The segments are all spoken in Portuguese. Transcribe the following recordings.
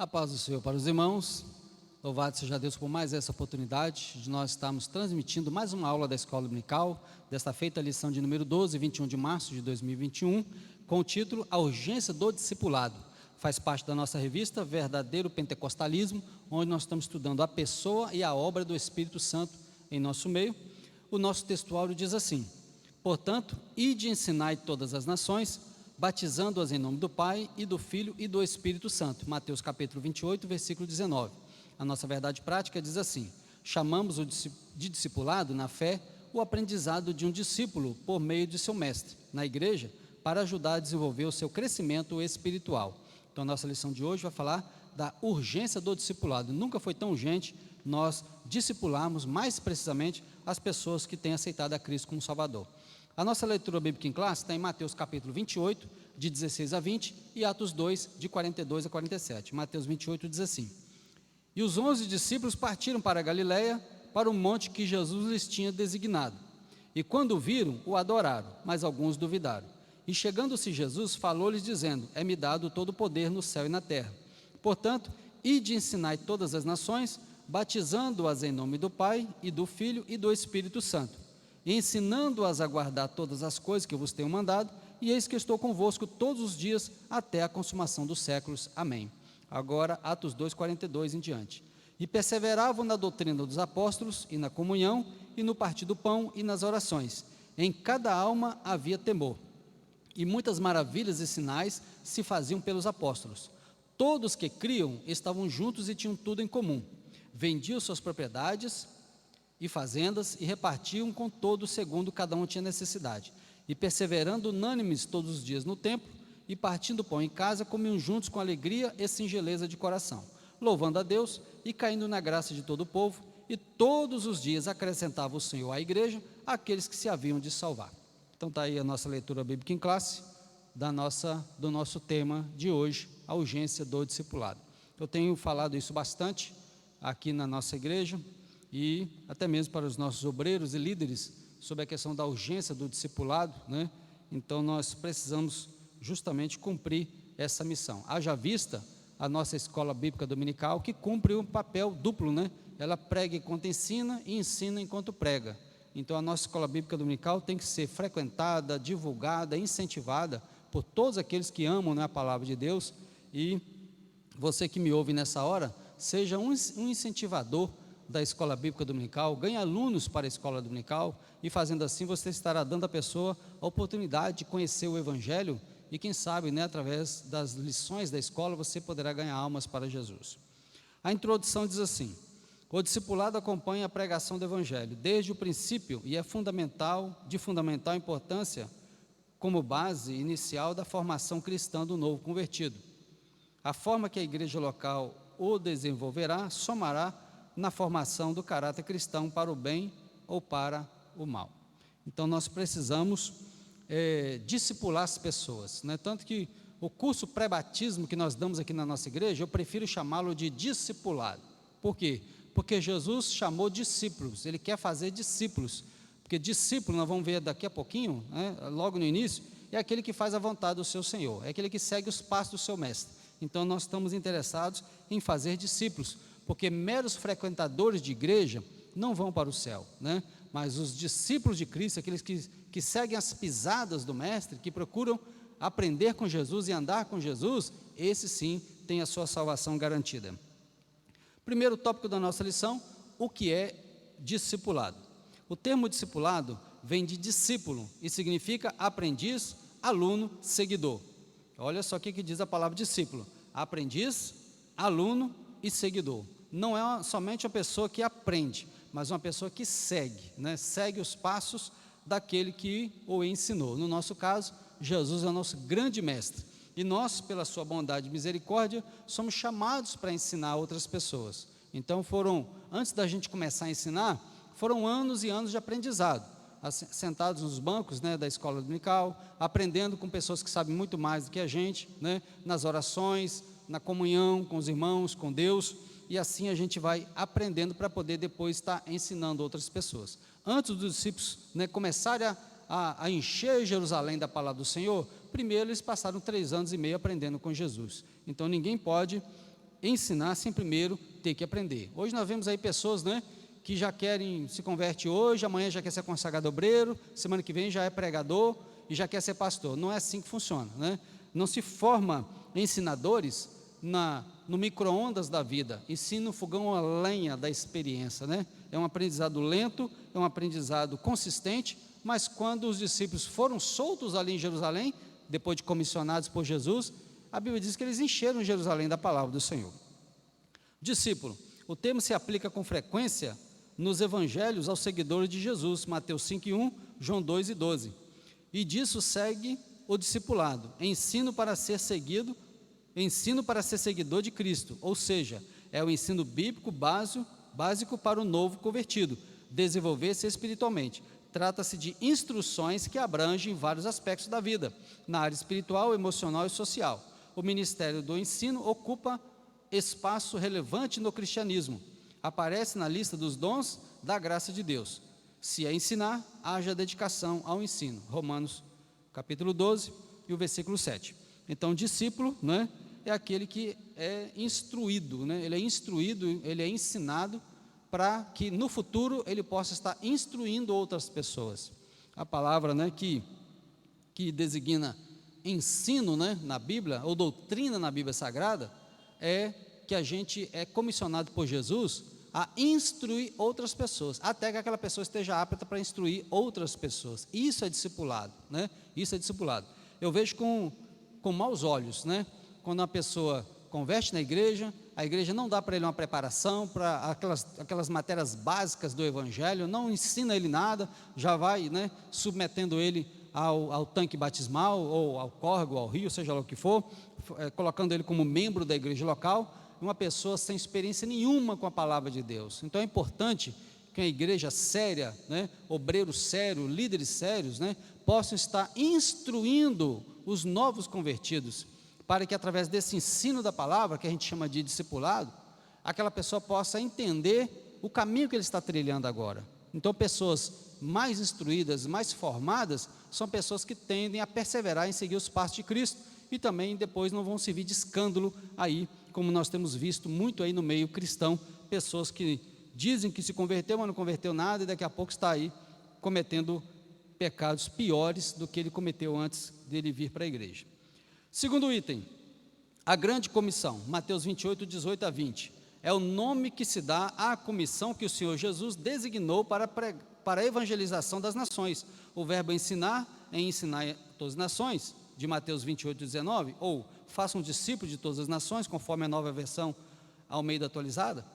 A paz do Senhor para os irmãos. Louvado seja Deus por mais essa oportunidade de nós estarmos transmitindo mais uma aula da Escola Dominical, desta feita a lição de número 12, 21 de março de 2021, com o título A Urgência do Discipulado. Faz parte da nossa revista Verdadeiro Pentecostalismo, onde nós estamos estudando a pessoa e a obra do Espírito Santo em nosso meio. O nosso textuário diz assim: portanto, ide e ensinai todas as nações, batizando-as em nome do Pai, e do Filho e do Espírito Santo. Mateus capítulo 28, versículo 19. A nossa verdade prática diz assim: chamamos de discipulado, na fé, o aprendizado de um discípulo por meio de seu mestre, na igreja, para ajudar a desenvolver o seu crescimento espiritual. Então, a nossa lição de hoje vai falar da urgência do discipulado. Nunca foi tão urgente nós discipularmos, mais precisamente, as pessoas que têm aceitado a Cristo como Salvador. A nossa leitura bíblica em classe está em Mateus capítulo 28, de 16 a 20, e Atos 2, de 42 a 47. Mateus 28 diz assim: e os 11 discípulos partiram para a Galiléia, para o monte que Jesus lhes tinha designado. E quando o viram, o adoraram, mas alguns duvidaram. E chegando-se Jesus, falou-lhes dizendo: é-me dado todo o poder no céu e na terra. Portanto, ide e ensinai todas as nações, batizando-as em nome do Pai, e do Filho e do Espírito Santo, e ensinando-as a guardar todas as coisas que eu vos tenho mandado, e eis que estou convosco todos os dias, até a consumação dos séculos. Amém. Agora, Atos 2, 42 em diante. E perseveravam na doutrina dos apóstolos, e na comunhão, e no partir do pão, e nas orações. Em cada alma havia temor. E muitas maravilhas e sinais se faziam pelos apóstolos. Todos que criam estavam juntos e tinham tudo em comum. Vendiam suas propriedades e fazendas, e repartiam com todos segundo cada um tinha necessidade. E perseverando unânimes todos os dias no templo, e partindo pão em casa, comiam juntos com alegria e singeleza de coração, louvando a Deus e caindo na graça de todo o povo, e todos os dias acrescentava o Senhor à igreja aqueles que se haviam de salvar. Então está aí a nossa leitura bíblica em classe, do nosso tema de hoje, a urgência do discipulado. Eu tenho falado isso bastante aqui na nossa igreja, e até mesmo para os nossos obreiros e líderes, sobre a questão da urgência do discipulado, né? Então nós precisamos justamente cumprir essa missão. Haja vista a nossa escola bíblica dominical, que cumpre um papel duplo, né? Ela prega enquanto ensina, e ensina enquanto prega. Então a nossa escola bíblica dominical tem que ser frequentada, divulgada, incentivada por todos aqueles que amam, né, a palavra de Deus. E você que me ouve nessa hora, seja um incentivador da escola bíblica dominical, ganhe alunos para a escola dominical, e fazendo assim você estará dando à pessoa a oportunidade de conhecer o Evangelho, e quem sabe, né, através das lições da escola, você poderá ganhar almas para Jesus. A introdução diz assim: o discipulado acompanha a pregação do Evangelho desde o princípio, e é de fundamental importância como base inicial da formação cristã do novo convertido. A forma que a igreja local o desenvolverá somará na formação do caráter cristão para o bem ou para o mal. Então nós precisamos discipular as pessoas, né? Tanto que o curso pré-batismo que nós damos aqui na nossa igreja, eu prefiro chamá-lo de discipulado. Por quê? Porque Jesus chamou discípulos, Ele quer fazer discípulos, porque discípulo, nós vamos ver daqui a pouquinho, né, logo no início, é aquele que faz a vontade do seu Senhor, é aquele que segue os passos do seu mestre. Então nós estamos interessados em fazer discípulos, porque meros frequentadores de igreja não vão para o céu, né? Mas os discípulos de Cristo, aqueles que seguem as pisadas do mestre, que procuram aprender com Jesus e andar com Jesus, esse sim tem a sua salvação garantida. Primeiro tópico da nossa lição: o que é discipulado? O termo discipulado vem de discípulo e significa aprendiz, aluno, seguidor. Olha só o que diz a palavra discípulo: aprendiz, aluno e seguidor. Não é somente uma pessoa que aprende, mas uma pessoa que segue, né? Segue os passos daquele que o ensinou. No nosso caso, Jesus é o nosso grande mestre, e nós, pela sua bondade e misericórdia, somos chamados para ensinar outras pessoas. Então antes da gente começar a ensinar, foram anos e anos de aprendizado, sentados nos bancos, né, da escola dominical, aprendendo com pessoas que sabem muito mais do que a gente, né, nas orações, na comunhão com os irmãos, com Deus, e assim a gente vai aprendendo para poder depois estar ensinando outras pessoas. Antes dos discípulos, né, começarem a encher Jerusalém da palavra do Senhor, primeiro eles passaram 3 anos e meio aprendendo com Jesus. Então ninguém pode ensinar sem primeiro ter que aprender. Hoje nós vemos aí pessoas, né, que já querem, se converte hoje, amanhã já quer ser consagrado obreiro, semana que vem já é pregador e já quer ser pastor. Não é assim que funciona, né? Não se forma ensinadores no micro-ondas da vida, ensina o fogão a lenha da experiência, né? É um aprendizado lento, é um aprendizado consistente, mas quando os discípulos foram soltos ali em Jerusalém, depois de comissionados por Jesus, a Bíblia diz que eles encheram Jerusalém da palavra do Senhor. Discípulo, o termo se aplica com frequência nos evangelhos aos seguidores de Jesus, Mateus 5:1, João 2:12, e disso segue o discipulado, ensino para ser seguidor de Cristo, ou seja, é o ensino bíblico básico para o novo convertido, desenvolver-se espiritualmente. Trata-se de instruções que abrangem vários aspectos da vida, na área espiritual, emocional e social. O ministério do ensino ocupa espaço relevante no cristianismo, aparece na lista dos dons da graça de Deus. Se é ensinar, haja dedicação ao ensino. Romanos capítulo 12 e o versículo 7. Então, discípulo, né, é aquele que é instruído, né? Ele é instruído, ele é ensinado para que no futuro ele possa estar instruindo outras pessoas. A palavra, né, que designa ensino, né, na Bíblia, ou doutrina na Bíblia Sagrada, é que a gente é comissionado por Jesus a instruir outras pessoas, até que aquela pessoa esteja apta para instruir outras pessoas. Isso é discipulado, né? Isso é discipulado. Eu vejo com maus olhos, né? Quando uma pessoa converte na igreja, a igreja não dá para ele uma preparação para aquelas matérias básicas do evangelho, não ensina ele nada, já vai, né, submetendo ele ao tanque batismal, ou ao córrego, ao rio, seja lá o que for, colocando ele como membro da igreja local, uma pessoa sem experiência nenhuma com a palavra de Deus. Então é importante que a igreja séria, né, obreiros sérios, líderes sérios, né, possam estar instruindo os novos convertidos, para que através desse ensino da palavra, que a gente chama de discipulado, aquela pessoa possa entender o caminho que ele está trilhando agora. Então pessoas mais instruídas, mais formadas, são pessoas que tendem a perseverar em seguir os passos de Cristo, e também depois não vão servir de escândalo aí, como nós temos visto muito aí no meio cristão, pessoas que dizem que se converteu, mas não converteu nada, e daqui a pouco está aí cometendo pecados piores do que ele cometeu antes dele vir para a igreja. Segundo item, a grande comissão, Mateus 28, 18-20, é o nome que se dá à comissão que o Senhor Jesus designou para a evangelização das nações. O verbo ensinar é ensinar a todas as nações, de Mateus 28:19, ou façam discípulos de todas as nações, conforme a nova versão Almeida atualizada,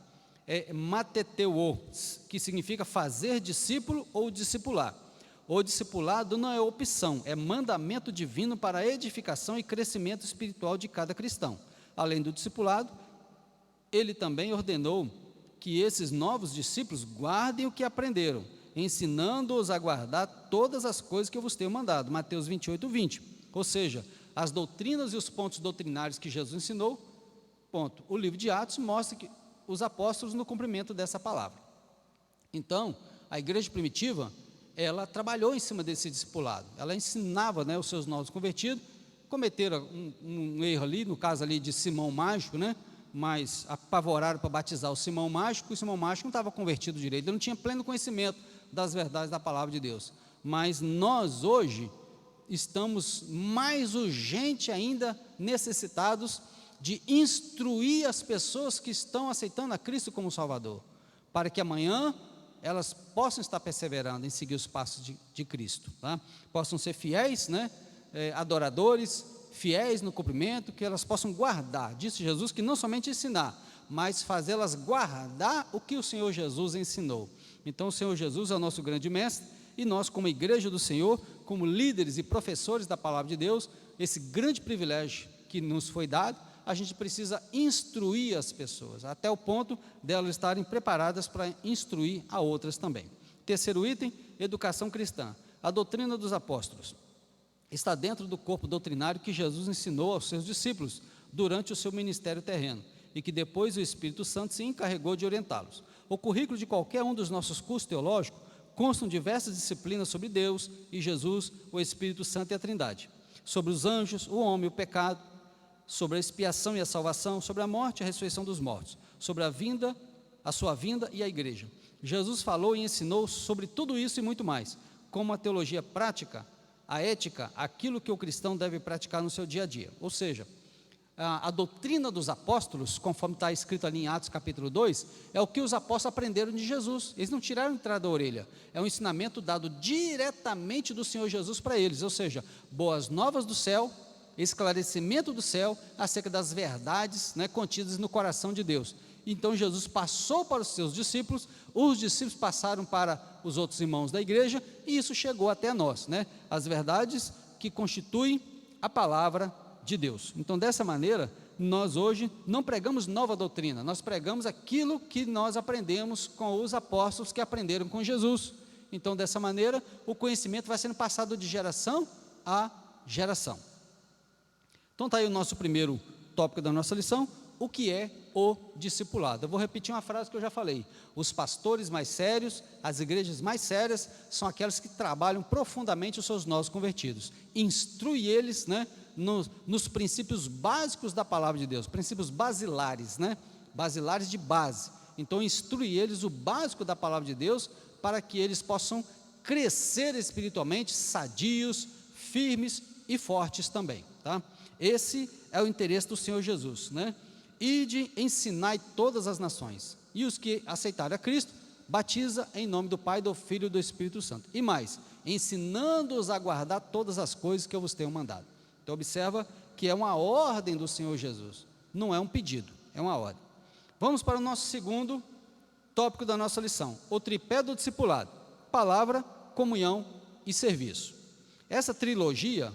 é mateteuo, que significa fazer discípulo ou discipular. O discipulado não é opção, é mandamento divino para a edificação e crescimento espiritual de cada cristão. Além do discipulado, ele também ordenou que esses novos discípulos guardem o que aprenderam, ensinando-os a guardar todas as coisas que eu vos tenho mandado. Mateus 28:20. Ou seja, as doutrinas e os pontos doutrinários que Jesus ensinou, ponto. O livro de Atos mostra que os apóstolos no cumprimento dessa palavra. Então, a igreja primitiva, ela trabalhou em cima desse discipulado, ela ensinava, né, os seus novos convertidos, cometeram um erro ali, no caso ali de Simão Mágico, né, mas apavoraram para batizar o Simão Mágico, e o Simão Mágico não estava convertido direito, ele não tinha pleno conhecimento das verdades da palavra de Deus. Mas nós hoje estamos mais urgente ainda necessitados de instruir as pessoas que estão aceitando a Cristo como Salvador, para que amanhã elas possam estar perseverando em seguir os passos de Cristo, tá? Possam ser fiéis, né, adoradores, fiéis no cumprimento, que elas possam guardar, disse Jesus, que não somente ensinar, mas fazê-las guardar o que o Senhor Jesus ensinou. Então o Senhor Jesus é o nosso grande mestre, e nós, como igreja do Senhor, como líderes e professores da palavra de Deus, esse grande privilégio que nos foi dado, a gente precisa instruir as pessoas, até o ponto delas estarem preparadas para instruir a outras também. Terceiro item, educação cristã. A doutrina dos apóstolos está dentro do corpo doutrinário que Jesus ensinou aos seus discípulos durante o seu ministério terreno, e que depois o Espírito Santo se encarregou de orientá-los. O currículo de qualquer um dos nossos cursos teológicos constam diversas disciplinas sobre Deus e Jesus, o Espírito Santo e a Trindade, sobre os anjos, o homem, o pecado, sobre a expiação e a salvação, sobre a morte e a ressurreição dos mortos, sobre a sua vinda e a igreja. Jesus falou e ensinou sobre tudo isso e muito mais, como a teologia prática, a ética, aquilo que o cristão deve praticar no seu dia a dia. Ou seja, a doutrina dos apóstolos, conforme está escrito ali em Atos capítulo 2, é o que os apóstolos aprenderam de Jesus. Eles não tiraram entrada da orelha, é um ensinamento dado diretamente do Senhor Jesus para eles, ou seja, boas novas do céu, esclarecimento do céu acerca das verdades, né, contidas no coração de Deus. Então Jesus passou para os seus discípulos, os discípulos passaram para os outros irmãos da igreja, e isso chegou até nós, né, as verdades que constituem a palavra de Deus. Então, dessa maneira, nós hoje não pregamos nova doutrina, nós pregamos aquilo que nós aprendemos com os apóstolos que aprenderam com Jesus. Então, dessa maneira, o conhecimento vai sendo passado de geração a geração. Então, está aí o nosso primeiro tópico da nossa lição, o que é o discipulado. Eu vou repetir uma frase que eu já falei: os pastores mais sérios, as igrejas mais sérias, são aquelas que trabalham profundamente os seus novos convertidos, instrui eles, né, nos princípios básicos da palavra de Deus, princípios basilares, né, basilares de base. Então instrui eles o básico da palavra de Deus, para que eles possam crescer espiritualmente, sadios, firmes e fortes também, tá? Esse é o interesse do Senhor Jesus, né? Ide, ensinai todas as nações, e os que aceitarem a Cristo, batiza em nome do Pai, do Filho e do Espírito Santo, e mais, ensinando-os a guardar todas as coisas que eu vos tenho mandado. Então observa que é uma ordem do Senhor Jesus, não é um pedido, é uma ordem. Vamos para o nosso segundo tópico da nossa lição, o tripé do discipulado: palavra, comunhão e serviço. Essa trilogia,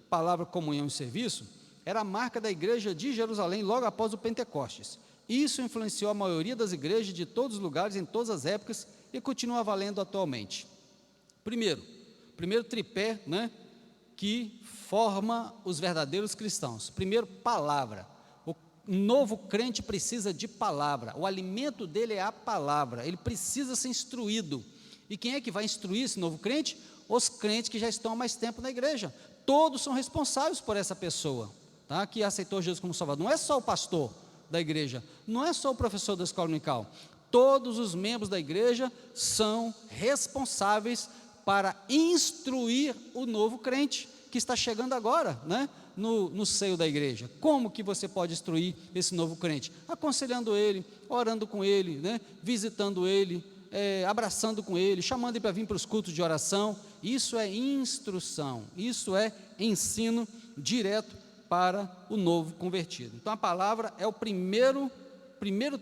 palavra, comunhão e serviço, era a marca da igreja de Jerusalém logo após o Pentecostes. Isso influenciou a maioria das igrejas de todos os lugares, em todas as épocas, e continua valendo atualmente. Primeiro tripé, né, que forma os verdadeiros cristãos. Primeiro, palavra. O novo crente precisa de palavra, o alimento dele é a palavra, ele precisa ser instruído. E quem é que vai instruir esse novo crente? Os crentes que já estão há mais tempo na igreja. Todos são responsáveis por essa pessoa, tá, que aceitou Jesus como Salvador. Não é só o pastor da igreja, não é só o professor da escola dominical. Todos os membros da igreja são responsáveis para instruir o novo crente que está chegando agora, né, no seio da igreja. Como que você pode instruir esse novo crente? Aconselhando ele, orando com ele, né, visitando ele, abraçando com ele, chamando ele para vir para os cultos de oração. Isso é instrução, isso é ensino direto para o novo convertido. Então a palavra é o primeiro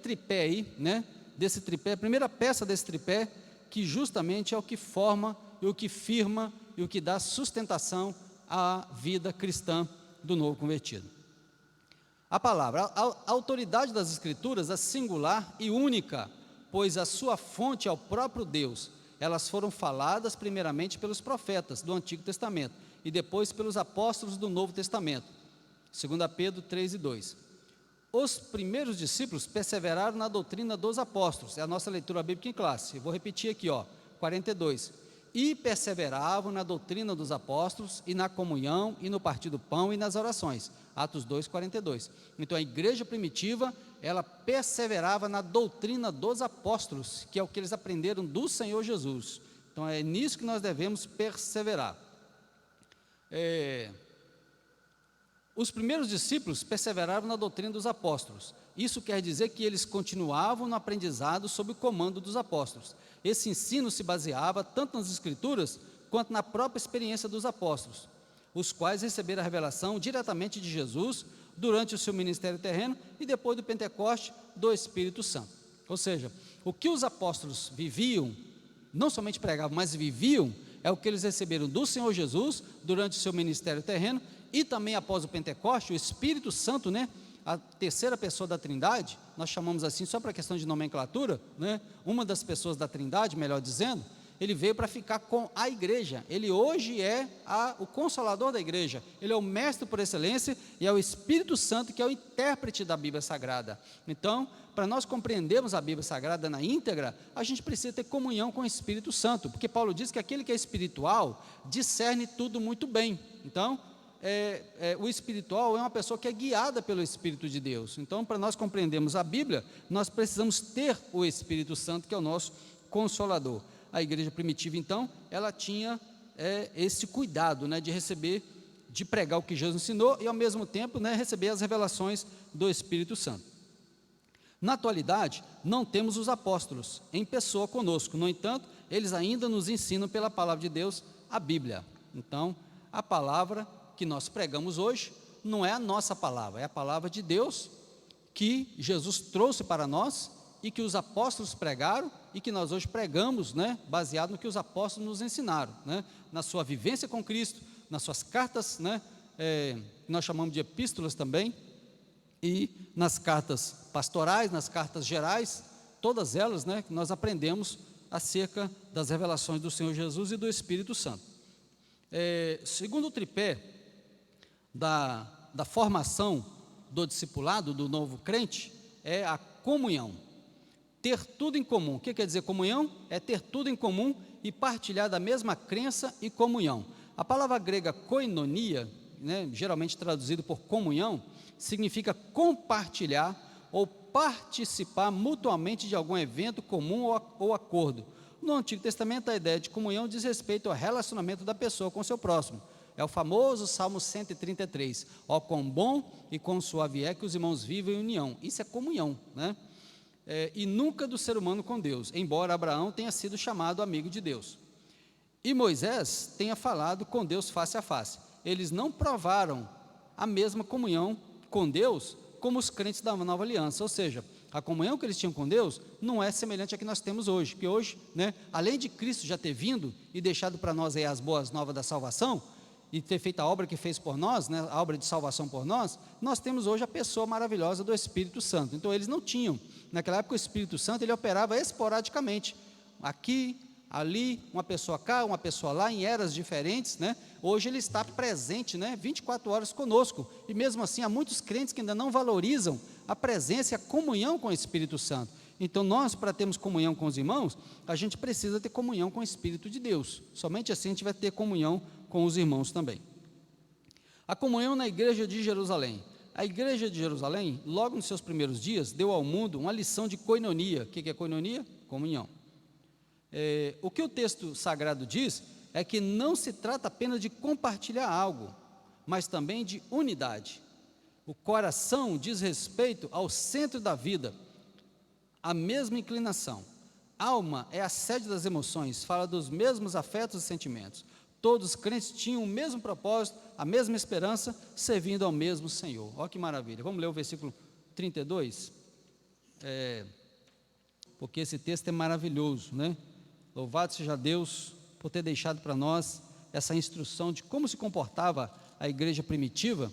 tripé aí, né, desse tripé, a primeira peça desse tripé, que justamente é o que forma e o que firma e o que dá sustentação à vida cristã do novo convertido. A palavra, a autoridade das Escrituras é singular e única, pois a sua fonte é o próprio Deus. Elas foram faladas primeiramente pelos profetas do Antigo Testamento e depois pelos apóstolos do Novo Testamento. 2 Pedro 3:2. Os primeiros discípulos perseveraram na doutrina dos apóstolos. É a nossa leitura bíblica em classe. Eu vou repetir aqui, 42. E perseveravam na doutrina dos apóstolos, e na comunhão, e no partir do pão, e nas orações. Atos 2:42. Então a igreja primitiva, ela perseverava na doutrina dos apóstolos, que é o que eles aprenderam do Senhor Jesus. Então é nisso que nós devemos perseverar. Os primeiros discípulos perseveraram na doutrina dos apóstolos. Isso quer dizer que eles continuavam no aprendizado sob o comando dos apóstolos. Esse ensino se baseava tanto nas Escrituras, quanto na própria experiência dos apóstolos, os quais receberam a revelação diretamente de Jesus, durante o seu ministério terreno, e depois do Pentecoste, do Espírito Santo. Ou seja, o que os apóstolos viviam, não somente pregavam, mas viviam, é o que eles receberam do Senhor Jesus, durante o seu ministério terreno, e também após o Pentecoste, o Espírito Santo, né, a terceira pessoa da Trindade, nós chamamos assim só para questão de nomenclatura, né, uma das pessoas da Trindade, melhor dizendo, ele veio para ficar com a igreja. Ele hoje é o consolador da igreja, ele é o mestre por excelência, e é o Espírito Santo que é o intérprete da Bíblia Sagrada. Então, para nós compreendermos a Bíblia Sagrada na íntegra, a gente precisa ter comunhão com o Espírito Santo, porque Paulo diz que aquele que é espiritual discerne tudo muito bem. Então, o espiritual é uma pessoa que é guiada pelo Espírito de Deus. Então, para nós compreendermos a Bíblia, nós precisamos ter o Espírito Santo, que é o nosso Consolador. A igreja primitiva, então, ela tinha esse cuidado, né, de receber, de pregar o que Jesus ensinou e, ao mesmo tempo, né, receber as revelações do Espírito Santo. Na atualidade, não temos os apóstolos em pessoa conosco, no entanto, eles ainda nos ensinam pela palavra de Deus, a Bíblia. Então, a palavra que nós pregamos hoje não é a nossa palavra, é a palavra de Deus que Jesus trouxe para nós e que os apóstolos pregaram e que nós hoje pregamos, né, baseado no que os apóstolos nos ensinaram, né, na sua vivência com Cristo, nas suas cartas, né, nós chamamos de epístolas também, e nas cartas pastorais, nas cartas gerais, todas elas, né, que nós aprendemos acerca das revelações do Senhor Jesus e do Espírito Santo. Segundo o tripé da formação do discipulado, do novo crente, é a comunhão. Ter tudo em comum. O que quer dizer comunhão? É ter tudo em comum e partilhar da mesma crença e comunhão. A palavra grega koinonia, né, geralmente traduzido por comunhão, significa compartilhar ou participar mutuamente de algum evento comum ou acordo. No Antigo Testamento, a ideia de comunhão diz respeito ao relacionamento da pessoa com o seu próximo. É o famoso Salmo 133. Ó, quão bom e quão suave é que os irmãos vivem em união. Isso é comunhão, né? E nunca do ser humano com Deus, embora Abraão tenha sido chamado amigo de Deus. E Moisés tenha falado com Deus face a face. Eles não provaram a mesma comunhão com Deus como os crentes da nova aliança, ou seja, a comunhão que eles tinham com Deus não é semelhante à que nós temos hoje, porque hoje, né, além de Cristo já ter vindo e deixado para nós aí as boas novas da salvação, e ter feito a obra que fez por nós, né, a obra de salvação por nós, nós temos hoje a pessoa maravilhosa do Espírito Santo. Então eles não tinham, naquela época o Espírito Santo ele operava esporadicamente, aqui, ali, uma pessoa cá, uma pessoa lá, em eras diferentes, né? Hoje ele está presente, né, 24 horas conosco, e mesmo assim há muitos crentes que ainda não valorizam a presença e a comunhão com o Espírito Santo. Então nós, para termos comunhão com os irmãos, a gente precisa ter comunhão com o Espírito de Deus, somente assim a gente vai ter comunhão com os irmãos também. A comunhão na igreja de Jerusalém. A igreja de Jerusalém, logo nos seus primeiros dias, deu ao mundo uma lição de koinonia. O que é koinonia? Comunhão. O que o texto sagrado diz é que não se trata apenas de compartilhar algo, mas também de unidade. O coração diz respeito ao centro da vida, a mesma inclinação. Alma é a sede das emoções, fala dos mesmos afetos e sentimentos. Todos os crentes tinham o mesmo propósito, a mesma esperança, servindo ao mesmo Senhor. Olha que maravilha. Vamos ler o versículo 32? Porque esse texto é maravilhoso, né? Louvado seja Deus por ter deixado para nós essa instrução de como se comportava a igreja primitiva,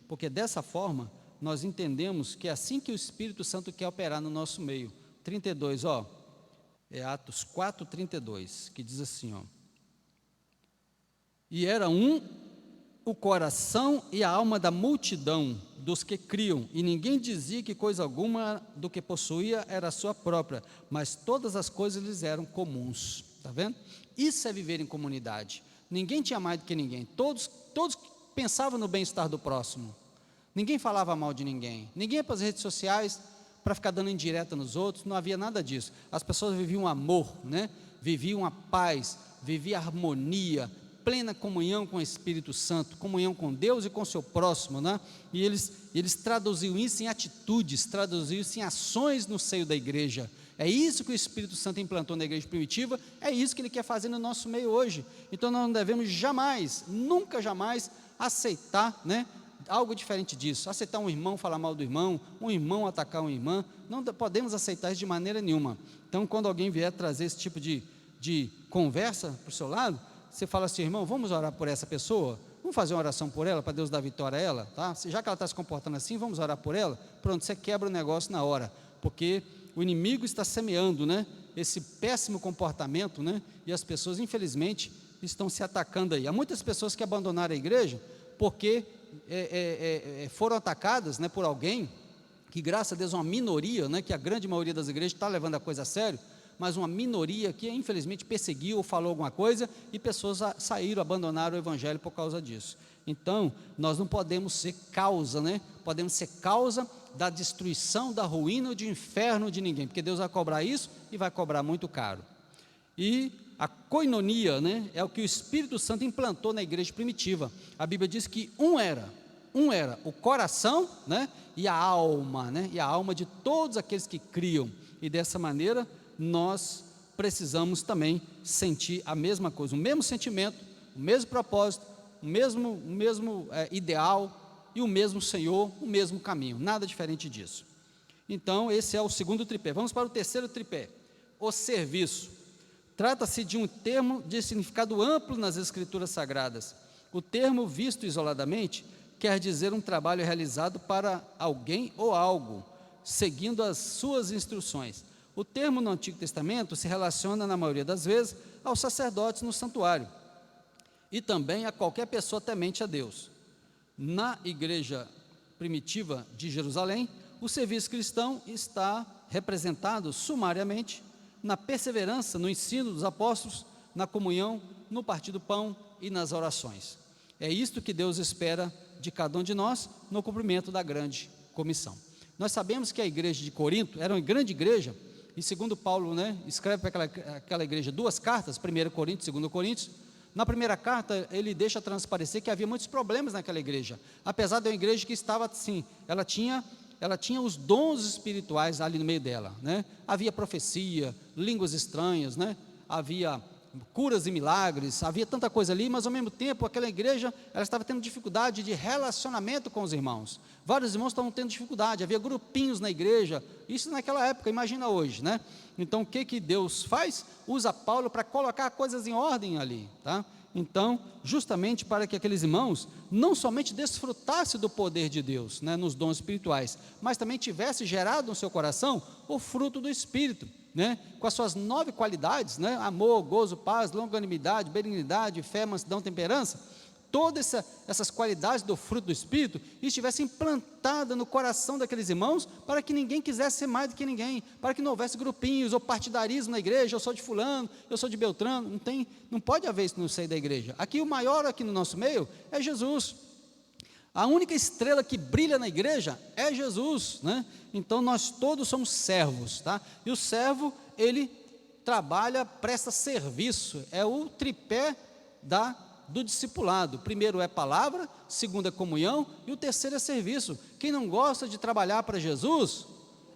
porque dessa forma nós entendemos que é assim que o Espírito Santo quer operar no nosso meio. 32, ó, é Atos 4:32, que diz assim, ó: e era o coração e a alma da multidão dos que criam, e ninguém dizia que coisa alguma do que possuía era sua própria, mas todas as coisas lhes eram comuns. Está vendo? Isso é viver em comunidade. Ninguém tinha mais do que ninguém, todos pensavam no bem-estar do próximo, ninguém falava mal de ninguém, ninguém ia para as redes sociais para ficar dando indireta nos outros, não havia nada disso. As pessoas viviam amor, né? Viviam a paz, viviam a harmonia, plena comunhão com o Espírito Santo, comunhão com Deus e com o seu próximo, né? E eles traduziam isso em atitudes, traduziam isso em ações no seio da igreja. É isso que o Espírito Santo implantou na igreja primitiva, é isso que ele quer fazer no nosso meio hoje. Então nós não devemos jamais, nunca jamais aceitar, né, algo diferente disso, aceitar um irmão falar mal do irmão, um irmão atacar uma irmã, não podemos aceitar isso de maneira nenhuma. Então quando alguém vier trazer esse tipo de conversa para o seu lado, você fala assim: irmão, vamos orar por essa pessoa? Vamos fazer uma oração por ela, para Deus dar vitória a ela, tá? Já que ela está se comportando assim, vamos orar por ela? Pronto, você quebra o negócio na hora, porque o inimigo está semeando, né, esse péssimo comportamento, né, e as pessoas, infelizmente, estão se atacando aí. Há muitas pessoas que abandonaram a igreja porque foram atacadas, né, por alguém, que graças a Deus é uma minoria, né, que a grande maioria das igrejas está levando a coisa a sério, mas uma minoria que infelizmente perseguiu ou falou alguma coisa, e pessoas saíram, abandonaram o evangelho por causa disso. Então, nós não podemos ser causa, né? Podemos ser causa da destruição, da ruína ou de inferno de ninguém, porque Deus vai cobrar isso e vai cobrar muito caro. E a koinonia, né, é o que o Espírito Santo implantou na igreja primitiva. A Bíblia diz que um era o coração, né, e a alma, né, e a alma de todos aqueles que criam. E dessa maneira nós precisamos também sentir a mesma coisa, o mesmo sentimento, o mesmo propósito, o mesmo ideal e o mesmo Senhor, o mesmo caminho, nada diferente disso. Então esse é o segundo tripé. Vamos para o terceiro tripé, o serviço. Trata-se de um termo de significado amplo nas Escrituras Sagradas. O termo, visto isoladamente, quer dizer um trabalho realizado para alguém ou algo, seguindo as suas instruções. O termo no Antigo Testamento se relaciona, na maioria das vezes, aos sacerdotes no santuário e também a qualquer pessoa temente a Deus. Na igreja primitiva de Jerusalém, o serviço cristão está representado sumariamente na perseverança no ensino dos apóstolos, na comunhão, no partir do pão e nas orações. É isto que Deus espera de cada um de nós no cumprimento da grande comissão. Nós sabemos que a igreja de Corinto era uma grande igreja, e segundo Paulo, né, escreve para aquela igreja 2 cartas, 1 Coríntios, 2 Coríntios. Na primeira carta ele deixa transparecer que havia muitos problemas naquela igreja, apesar de uma igreja que estava assim, ela tinha os dons espirituais ali no meio dela, né? Havia profecia, línguas estranhas, né? Havia curas e milagres, havia tanta coisa ali, mas ao mesmo tempo aquela igreja, ela estava tendo dificuldade de relacionamento com os irmãos. Vários irmãos estavam tendo dificuldade, havia grupinhos na igreja, isso naquela época, imagina hoje, né? Então o que Deus faz? Usa Paulo para colocar coisas em ordem ali, tá? Então, justamente para que aqueles irmãos não somente desfrutassem do poder de Deus, né, nos dons espirituais, mas também tivesse gerado no seu coração o fruto do Espírito, né, com as suas 9 qualidades, né, amor, gozo, paz, longanimidade, benignidade, fé, mansidão, temperança. Todas essas qualidades do fruto do Espírito estivessem implantadas no coração daqueles irmãos, para que ninguém quisesse ser mais do que ninguém, para que não houvesse grupinhos ou partidarismo na igreja, eu sou de fulano, eu sou de Beltrano, não pode haver isso no seio da igreja. Aqui o maior aqui no nosso meio é Jesus. A única estrela que brilha na igreja é Jesus, né? Então nós todos somos servos, tá? E o servo, ele trabalha, presta serviço, é o tripé do discipulado. Primeiro é palavra, segundo é comunhão e o terceiro é serviço. Quem não gosta de trabalhar para Jesus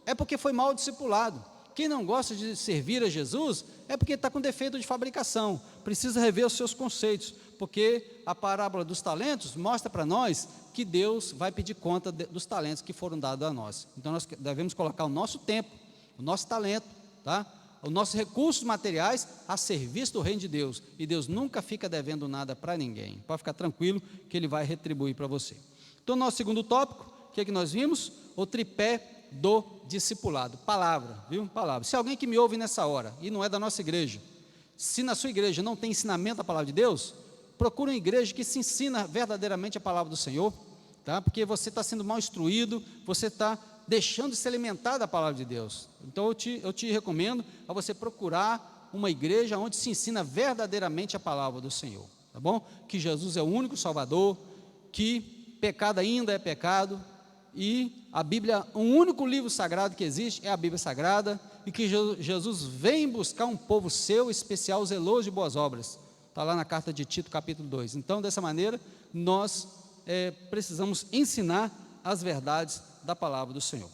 é porque foi mal discipulado. Quem não gosta de servir a Jesus é porque está com defeito de fabricação, precisa rever os seus conceitos, porque a parábola dos talentos mostra para nós que Deus vai pedir conta dos talentos que foram dados a nós. Então nós devemos colocar o nosso tempo, o nosso talento, tá? Os nossos recursos materiais a serviço do reino de Deus, e Deus nunca fica devendo nada para ninguém, pode ficar tranquilo que Ele vai retribuir para você. Então nosso segundo tópico, o que nós vimos? O tripé do discipulado, palavra, viu? Palavra. Se alguém que me ouve nessa hora, e não é da nossa igreja, se na sua igreja não tem ensinamento da palavra de Deus, procure uma igreja que se ensina verdadeiramente a palavra do Senhor, tá? Porque você está sendo mal instruído, você está deixando de se alimentar da palavra de Deus. Então eu te recomendo a você procurar uma igreja onde se ensina verdadeiramente a palavra do Senhor, tá bom? Que Jesus é o único Salvador, que pecado ainda é pecado, e a Bíblia, o único livro sagrado que existe é a Bíblia Sagrada, e que Jesus vem buscar um povo seu, especial, zeloso de boas obras. Está lá na carta de Tito, capítulo 2. Então, dessa maneira, nós precisamos ensinar as verdades da palavra do Senhor.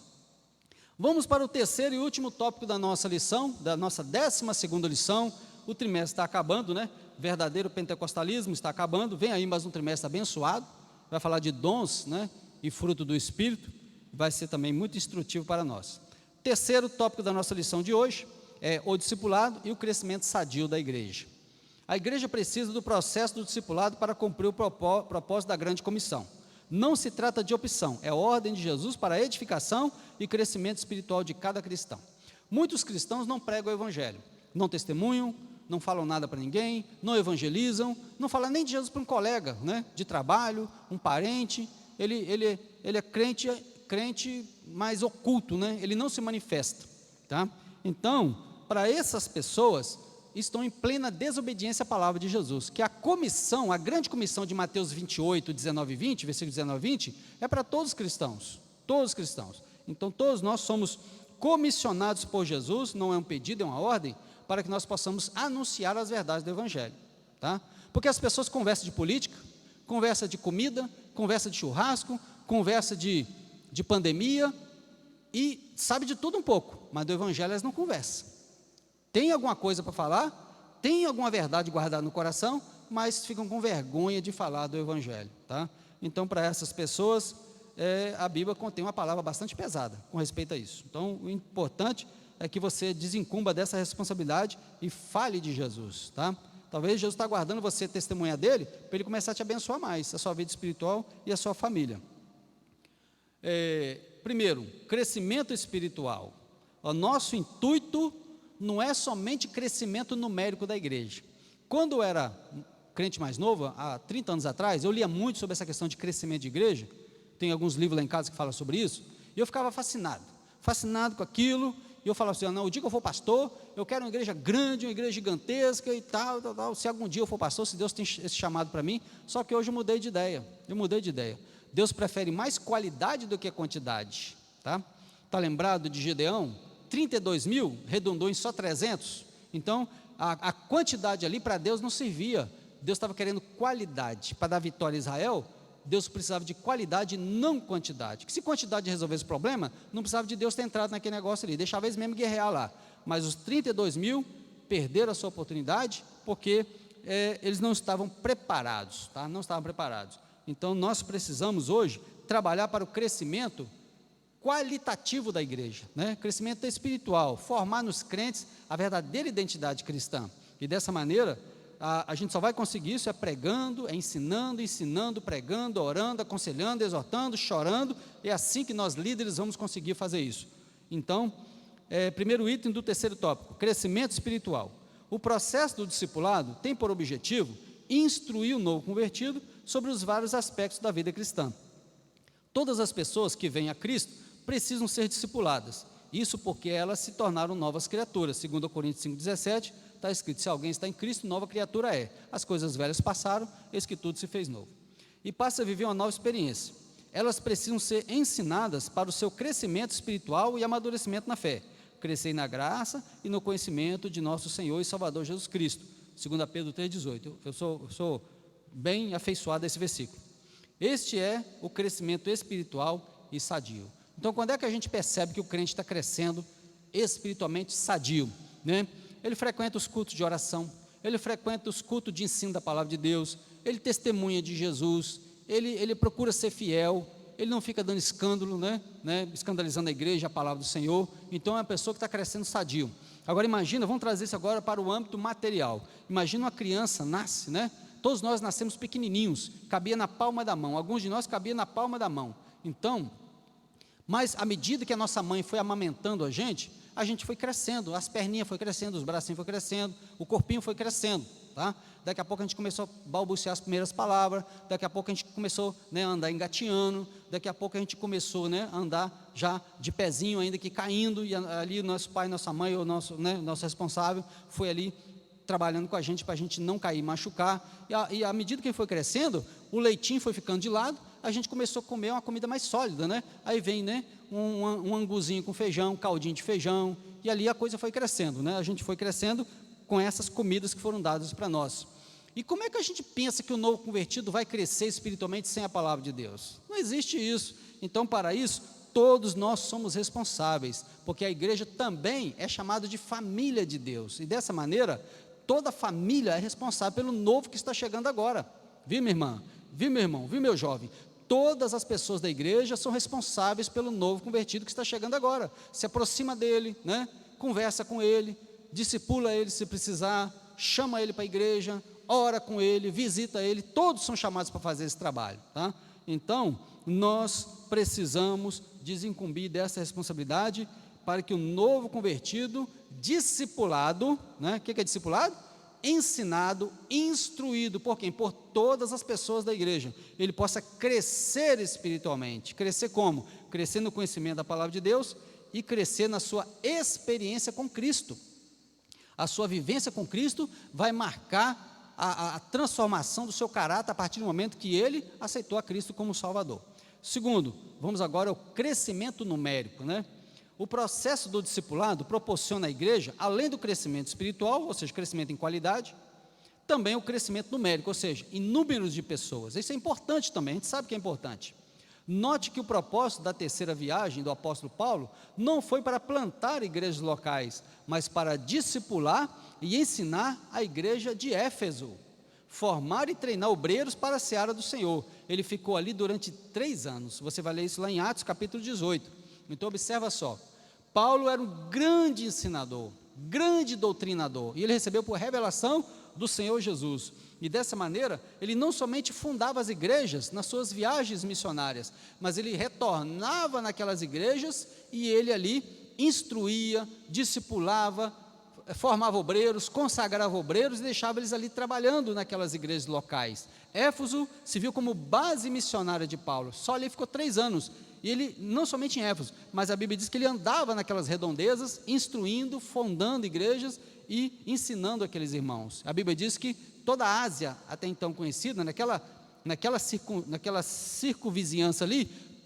Vamos para o terceiro e último tópico da nossa lição, da nossa 12ª lição. O trimestre está acabando, né? Verdadeiro pentecostalismo está acabando. Vem aí mais um trimestre abençoado. Vai falar de dons, né? E fruto do Espírito. Vai ser também muito instrutivo para nós. Terceiro tópico da nossa lição de hoje é o discipulado e o crescimento sadio da igreja. A igreja precisa do processo do discipulado para cumprir o propósito da grande comissão. Não se trata de opção, é a ordem de Jesus para a edificação e crescimento espiritual de cada cristão. Muitos cristãos não pregam o evangelho, não testemunham, não falam nada para ninguém, não evangelizam, não falam nem de Jesus para um colega, né, de trabalho, um parente. Ele é crente mais oculto, né? Ele não se manifesta, tá? Então, para essas pessoas, estão em plena desobediência à palavra de Jesus, que a comissão, a grande comissão de Mateus 28, 19 e 20, versículo 19 e 20, é para todos os cristãos, todos os cristãos. Então, todos nós somos comissionados por Jesus, não é um pedido, é uma ordem, para que nós possamos anunciar as verdades do Evangelho, tá? Porque as pessoas conversam de política, conversam de comida, conversam de churrasco, conversam de pandemia, e sabe de tudo um pouco, mas do Evangelho elas não conversam. Tem alguma coisa para falar, tem alguma verdade guardada no coração, mas ficam com vergonha de falar do Evangelho, tá? Então, para essas pessoas, a Bíblia contém uma palavra bastante pesada com respeito a isso. Então, o importante é que você desencumba dessa responsabilidade e fale de Jesus, tá? Talvez Jesus está aguardando você testemunhar dele, para ele começar a te abençoar mais, a sua vida espiritual e a sua família. Primeiro, crescimento espiritual. O nosso intuito não é somente crescimento numérico da igreja. Quando eu era crente mais novo, há 30 anos atrás, eu lia muito sobre essa questão de crescimento de igreja. Tem alguns livros lá em casa que falam sobre isso, e eu ficava fascinado com aquilo, e eu falava assim, não, o dia que eu for pastor, eu quero uma igreja grande, uma igreja gigantesca e tal, se algum dia eu for pastor, se Deus tem esse chamado para mim. Só que hoje eu mudei de ideia, Deus prefere mais qualidade do que quantidade, tá? Está lembrado de Gideão? 32 mil, redundou em só 300, então a quantidade ali para Deus não servia, Deus estava querendo qualidade, para dar vitória a Israel, Deus precisava de qualidade e não quantidade, que se quantidade resolvesse o problema, não precisava de Deus ter entrado naquele negócio ali, deixava eles mesmo guerrear lá, mas os 32 mil perderam a sua oportunidade, porque eles não estavam preparados, tá? Não estavam preparados. Então nós precisamos hoje trabalhar para o crescimento qualitativo da igreja, né? Crescimento espiritual, formar nos crentes a verdadeira identidade cristã, e dessa maneira a gente só vai conseguir isso pregando, ensinando, pregando, orando, aconselhando, exortando, chorando. É assim que nós líderes vamos conseguir fazer isso. Então, primeiro item do terceiro tópico, crescimento espiritual. O processo do discipulado tem por objetivo instruir o novo convertido sobre os vários aspectos da vida cristã. Todas as pessoas que vêm a Cristo precisam ser discipuladas, isso porque elas se tornaram novas criaturas. 2 Coríntios 5,17, está escrito, se alguém está em Cristo, nova criatura é, as coisas velhas passaram, eis que tudo se fez novo, e passa a viver uma nova experiência. Elas precisam ser ensinadas para o seu crescimento espiritual e amadurecimento na fé, crescer na graça e no conhecimento de nosso Senhor e Salvador Jesus Cristo, 2 Pedro 3,18, eu sou bem afeiçoado a esse versículo. Este é o crescimento espiritual e sadio. Então, quando é que a gente percebe que o crente está crescendo espiritualmente sadio, né? Ele frequenta os cultos de oração, ele frequenta os cultos de ensino da palavra de Deus, ele testemunha de Jesus, ele procura ser fiel, ele não fica dando escândalo, né? Escandalizando a igreja, a palavra do Senhor. Então é uma pessoa que está crescendo sadio. Agora imagina, vamos trazer isso agora para o âmbito material. Imagina uma criança nasce, né? Todos nós nascemos pequenininhos, cabia na palma da mão, alguns de nós cabia na palma da mão. Então, mas à medida que a nossa mãe foi amamentando a gente foi crescendo, as perninhas foi crescendo, os bracinhos foi crescendo, o corpinho foi crescendo, tá? Daqui a pouco a gente começou a balbuciar as primeiras palavras, daqui a pouco a gente começou, né, a andar engatinhando, daqui a pouco a gente começou, né, a andar já de pezinho ainda que caindo, e ali nosso pai, nossa mãe, o nosso responsável, foi ali trabalhando com a gente para a gente não cair, machucar, e à medida que foi crescendo, o leitinho foi ficando de lado, a gente começou a comer uma comida mais sólida, né? Aí vem, né, um anguzinho com feijão, caldinho de feijão, e ali a coisa foi crescendo, né? A gente foi crescendo com essas comidas que foram dadas para nós. E como é que a gente pensa que o novo convertido vai crescer espiritualmente sem a palavra de Deus? Não existe isso. Então, para isso, todos nós somos responsáveis, porque a igreja também é chamada de família de Deus, e dessa maneira, toda família é responsável pelo novo que está chegando agora. Viu, minha irmã? Viu, meu irmão? Viu, meu jovem? Todas as pessoas da igreja são responsáveis pelo novo convertido que está chegando agora. Se aproxima dele, né? Conversa com ele, discipula ele se precisar, chama ele para a igreja, ora com ele, visita ele, todos são chamados para fazer esse trabalho, tá? Então, nós precisamos desincumbir dessa responsabilidade para que o novo convertido, discipulado, né? O que é discipulado? Ensinado, instruído, por quem? Por todas as pessoas da igreja, ele possa crescer espiritualmente. Crescer como? Crescer no conhecimento da palavra de Deus e crescer na sua experiência com Cristo. A sua vivência com Cristo vai marcar a transformação do seu caráter a partir do momento que ele aceitou a Cristo como Salvador. Segundo, vamos agora ao crescimento numérico, né? O processo do discipulado proporciona à igreja, além do crescimento espiritual, ou seja, crescimento em qualidade, também o crescimento numérico, ou seja, em números de pessoas. Isso é importante também, a gente sabe que é importante. Note que o propósito da terceira viagem do apóstolo Paulo não foi para plantar igrejas locais, mas para discipular e ensinar a igreja de Éfeso, formar e treinar obreiros para a seara do Senhor. Ele ficou ali durante 3 anos, você vai ler isso lá em Atos capítulo 18, então observa só, Paulo era um grande ensinador, grande doutrinador, e ele recebeu por revelação do Senhor Jesus, e dessa maneira, ele não somente fundava as igrejas nas suas viagens missionárias, mas ele retornava naquelas igrejas, e ele ali instruía, discipulava, formava obreiros, consagrava obreiros, e deixava eles ali trabalhando naquelas igrejas locais. Éfeso se viu como base missionária de Paulo, só ali ficou 3 anos, e ele, não somente em Éfeso, mas a Bíblia diz que ele andava naquelas redondezas, instruindo, fundando igrejas, e ensinando aqueles irmãos. A Bíblia diz que toda a Ásia, até então conhecida, naquela circunvizinhança ali,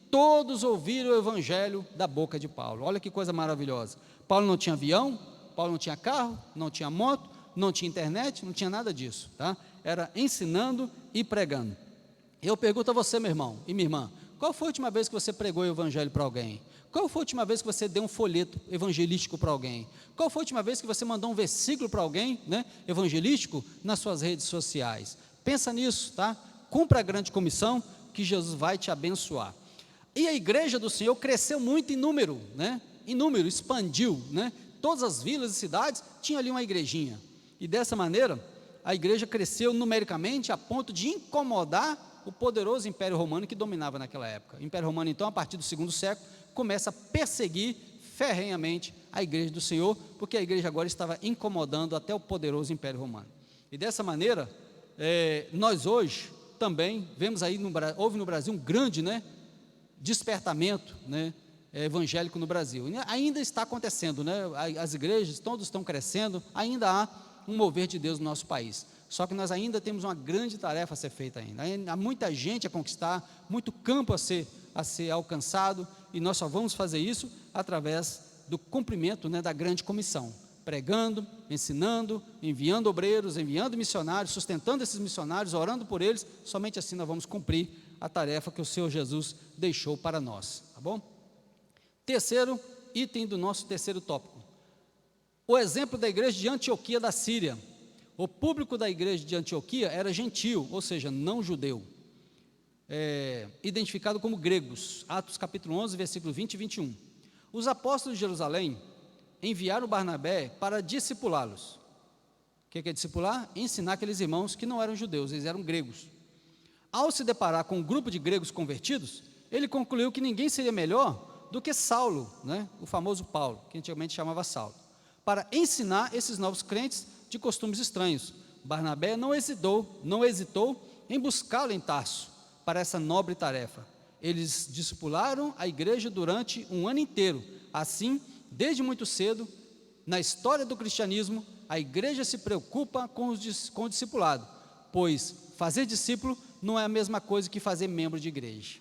todos ouviram o evangelho da boca de Paulo. Olha que coisa maravilhosa. Paulo não tinha avião, Paulo não tinha carro, não tinha moto, não tinha internet, não tinha nada disso, tá? Era ensinando e pregando. Eu pergunto a você, meu irmão e minha irmã, qual foi a última vez que você pregou o evangelho para alguém? Qual foi a última vez que você deu um folheto evangelístico para alguém? Qual foi a última vez que você mandou um versículo para alguém, né, evangelístico, nas suas redes sociais? Pensa nisso, tá? Cumpra a grande comissão que Jesus vai te abençoar. E a igreja do Senhor cresceu muito em número, né? Em número, expandiu, né? Todas as vilas e cidades tinham ali uma igrejinha. E dessa maneira, a igreja cresceu numericamente a ponto de incomodar o poderoso Império Romano que dominava naquela época. O Império Romano, então, a partir do 2º século, começa a perseguir ferrenhamente a igreja do Senhor, porque a igreja agora estava incomodando até o poderoso Império Romano. E dessa maneira, nós hoje também vemos aí, houve no Brasil um grande, né, despertamento, né, evangélico no Brasil. E ainda está acontecendo, né, as igrejas, todos estão crescendo, ainda há um mover de Deus no nosso país. Só que nós ainda temos uma grande tarefa a ser feita ainda. Há muita gente a conquistar, muito campo a ser alcançado, e nós só vamos fazer isso através do cumprimento, né, da grande comissão, pregando, ensinando, enviando obreiros, enviando missionários, sustentando esses missionários, orando por eles. Somente assim nós vamos cumprir a tarefa que o Senhor Jesus deixou para nós, tá bom? Terceiro item do nosso terceiro tópico, o exemplo da igreja de Antioquia da Síria. O público da igreja de Antioquia era gentil, ou seja, não judeu, identificado como gregos. Atos capítulo 11, versículo 20 e 21. Os apóstolos de Jerusalém enviaram Barnabé para discipulá-los. O que é discipular? Ensinar aqueles irmãos que não eram judeus, eles eram gregos. Ao se deparar com um grupo de gregos convertidos, ele concluiu que ninguém seria melhor do que Saulo, né? O famoso Paulo, que antigamente chamava Saulo, para ensinar esses novos crentes de costumes estranhos. Barnabé não hesitou em buscá-lo em Tarso para essa nobre tarefa. Eles discipularam a igreja durante um ano inteiro. Assim, desde muito cedo, na história do cristianismo, a igreja se preocupa com o discipulado, pois fazer discípulo não é a mesma coisa que fazer membro de igreja.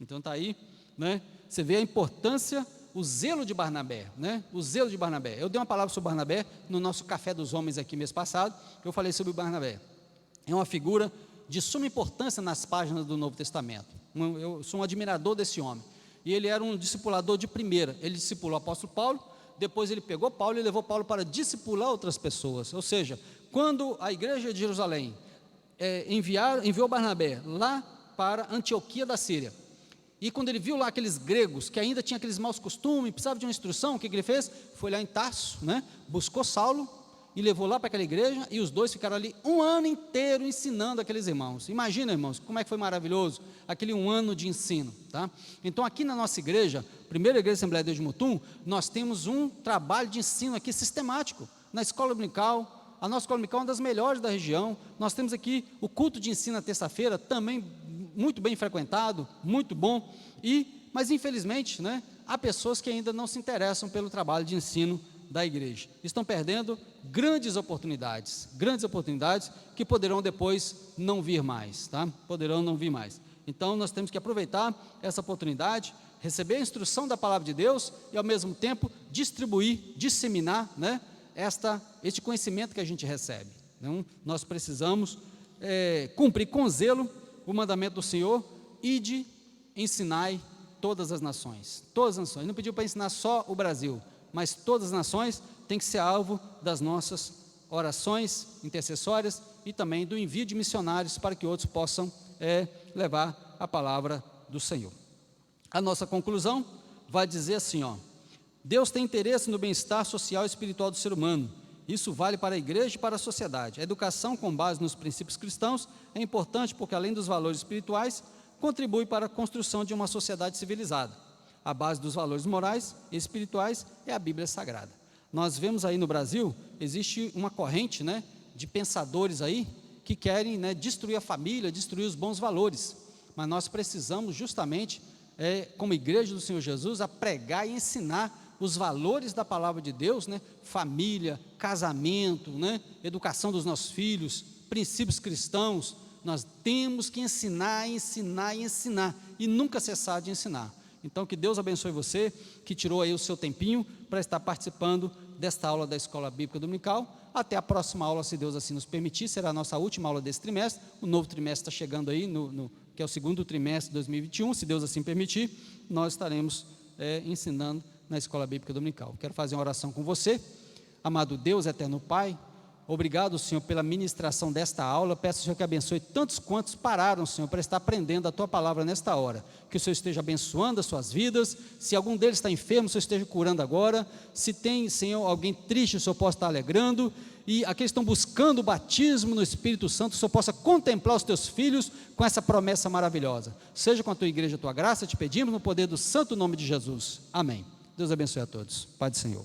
Então está aí, né? Você vê a importância, o zelo de Barnabé, né? O zelo de Barnabé. Eu dei uma palavra sobre Barnabé no nosso Café dos Homens aqui mês passado, eu falei sobre Barnabé. É uma figura de suma importância nas páginas do Novo Testamento. Eu sou um admirador desse homem. E ele era um discipulador de primeira. Ele discipulou o apóstolo Paulo, depois ele pegou Paulo e levou Paulo para discipular outras pessoas. Ou seja, quando a igreja de Jerusalém enviou Barnabé lá para Antioquia da Síria, e quando ele viu lá aqueles gregos que ainda tinham aqueles maus costumes, precisavam de uma instrução, o que ele fez? Foi lá em Tarso, né? Buscou Saulo e levou lá para aquela igreja, e os dois ficaram ali um ano inteiro ensinando aqueles irmãos. Imagina, irmãos, como é que foi maravilhoso aquele um ano de ensino, tá? Então aqui na nossa igreja, primeira igreja Assembleia de Deus de Mutum, nós temos um trabalho de ensino aqui sistemático, na escola dominical. A nossa escola dominical é uma das melhores da região. Nós temos aqui o culto de ensino na terça-feira, também muito bem frequentado, muito bom, mas infelizmente, né, há pessoas que ainda não se interessam pelo trabalho de ensino da igreja. Estão perdendo grandes oportunidades que poderão depois não vir mais, tá? Poderão não vir mais. Então nós temos que aproveitar essa oportunidade, receber a instrução da palavra de Deus e ao mesmo tempo distribuir, disseminar, né, este conhecimento que a gente recebe. Então nós precisamos cumprir com zelo o mandamento do Senhor: ide, ensinai todas as nações. Todas as nações. Ele não pediu para ensinar só o Brasil, mas todas as nações têm que ser alvo das nossas orações intercessórias e também do envio de missionários para que outros possam levar a palavra do Senhor. A nossa conclusão vai dizer assim, Deus tem interesse no bem-estar social e espiritual do ser humano. Isso vale para a igreja e para a sociedade. A educação com base nos princípios cristãos é importante porque, além dos valores espirituais, contribui para a construção de uma sociedade civilizada. A base dos valores morais e espirituais é a Bíblia Sagrada. Nós vemos aí no Brasil, existe uma corrente, né, de pensadores aí que querem, né, destruir a família, destruir os bons valores. Mas nós precisamos justamente, como igreja do Senhor Jesus, a pregar e ensinar os valores da palavra de Deus, né, família, casamento, né, educação dos nossos filhos, princípios cristãos. Nós temos que ensinar e nunca cessar de ensinar. Então que Deus abençoe você, que tirou aí o seu tempinho para estar participando desta aula da Escola Bíblica Dominical. Até a próxima aula, se Deus assim nos permitir, será a nossa última aula desse trimestre. O novo trimestre está chegando aí, que é o segundo trimestre de 2021, se Deus assim permitir, nós estaremos ensinando na Escola Bíblica Dominical. Quero fazer uma oração com você. Amado Deus, eterno Pai, obrigado, Senhor, pela ministração desta aula. Peço, Senhor, que abençoe tantos quantos pararam, Senhor, para estar aprendendo a Tua palavra nesta hora. Que o Senhor esteja abençoando as suas vidas. Se algum deles está enfermo, o Senhor esteja curando agora. Se tem, Senhor, alguém triste, o Senhor possa estar alegrando. E aqueles que estão buscando o batismo no Espírito Santo, o Senhor possa contemplar os Teus filhos com essa promessa maravilhosa. Seja com a Tua igreja, a Tua graça, te pedimos no poder do santo nome de Jesus. Amém. Deus abençoe a todos. Pai do Senhor.